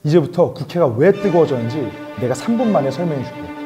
이제부터 국회가 왜 뜨거워졌는지 내가 3분 만에 설명해 줄게.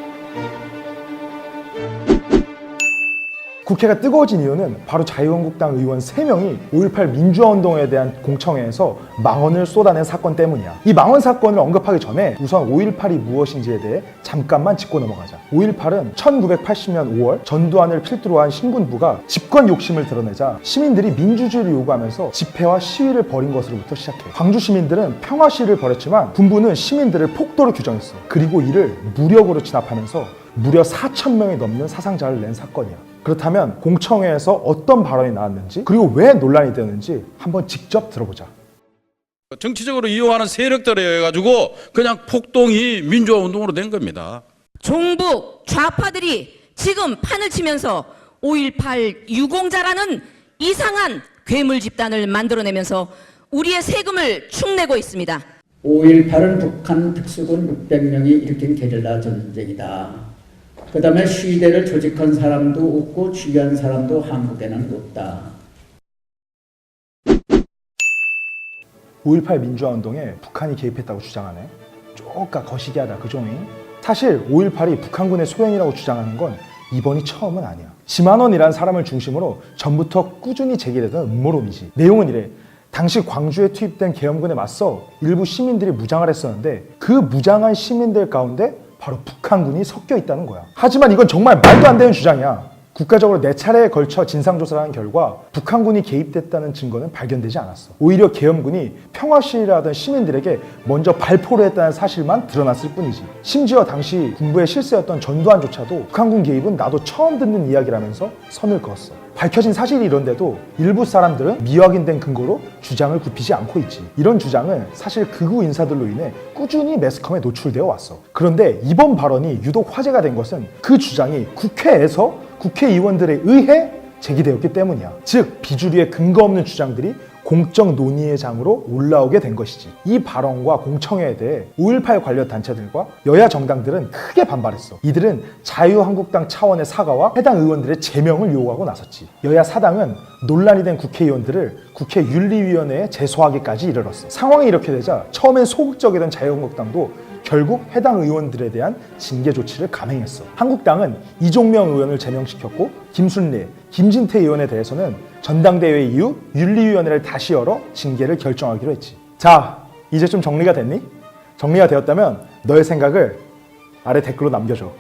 국회가 뜨거워진 이유는 바로 자유한국당 의원 3명이 5.18 민주화운동에 대한 공청회에서 망언을 쏟아낸 사건 때문이야. 이 망언 사건을 언급하기 전에 우선 5.18이 무엇인지에 대해 잠깐만 짚고 넘어가자. 5.18은 1980년 5월 전두환을 필두로 한 신군부가 집권 욕심을 드러내자 시민들이 민주주의를 요구하면서 집회와 시위를 벌인 것으로부터 시작해. 광주 시민들은 평화 시위를 벌였지만 군부는 시민들을 폭도로 규정했어. 그리고 이를 무력으로 진압하면서 무려 4,000명이 넘는 사상자를 낸 사건이야. 그렇다면 공청회에서 어떤 발언이 나왔는지 그리고 왜 논란이 되었는지 한번 직접 들어보자. 정치적으로 이용하는 세력들에 의해 가지고 그냥 폭동이 민주화 운동으로 된 겁니다. 종북 좌파들이 지금 판을 치면서 5.18 유공자라는 이상한 괴물 집단을 만들어내면서 우리의 세금을 축내고 있습니다. 5.18은 북한 특수군 600명이 일으킨 게릴라 전쟁이다. 그 다음에 시위대를 조직한 사람도 없고 지휘한 사람도 한국에는 없다. 5.18 민주화운동에 북한이 개입했다고 주장하네. 쪼까 거시기하다 그종이. 사실 5.18이 북한군의 소행이라고 주장하는 건 이번이 처음은 아니야. 심한원이라는 사람을 중심으로 전부터 꾸준히 제기되던 음모론이지. 내용은 이래. 당시 광주에 투입된 계엄군에 맞서 일부 시민들이 무장을 했었는데 그 무장한 시민들 가운데 바로 북한군이 섞여 있다는 거야. 하지만 이건 정말 말도 안 되는 주장이야. 국가적으로 4차례에 걸쳐 진상조사를 한 결과 북한군이 개입됐다는 증거는 발견되지 않았어. 오히려 계엄군이 평화시위를 하던 시민들에게 먼저 발포를 했다는 사실만 드러났을 뿐이지. 심지어 당시 군부의 실세였던 전두환조차도 북한군 개입은 나도 처음 듣는 이야기라면서 선을 그었어. 밝혀진 사실이 이런데도 일부 사람들은 미확인된 근거로 주장을 굽히지 않고 있지. 이런 주장은 사실 극우 인사들로 인해 꾸준히 매스컴에 노출되어 왔어. 그런데 이번 발언이 유독 화제가 된 것은 그 주장이 국회에서 국회의원들에 의해 제기되었기 때문이야. 즉 비주류의 근거 없는 주장들이 공적 논의의 장으로 올라오게 된 것이지. 이 발언과 공청회에 대해 5.18 관련 단체들과 여야 정당들은 크게 반발했어. 이들은 자유한국당 차원의 사과와 해당 의원들의 제명을 요구하고 나섰지. 여야 사당은 논란이 된 국회의원들을 국회 윤리위원회에 제소하기까지 이르렀어. 상황이 이렇게 되자 처음엔 소극적이던 자유한국당도 결국 해당 의원들에 대한 징계 조치를 감행했어. 한국당은 이종명 의원을 제명시켰고 김순례, 김진태 의원에 대해서는 전당대회 이후 윤리위원회를 다시 열어 징계를 결정하기로 했지. 자, 이제 좀 정리가 됐니? 정리가 되었다면 너의 생각을 아래 댓글로 남겨줘.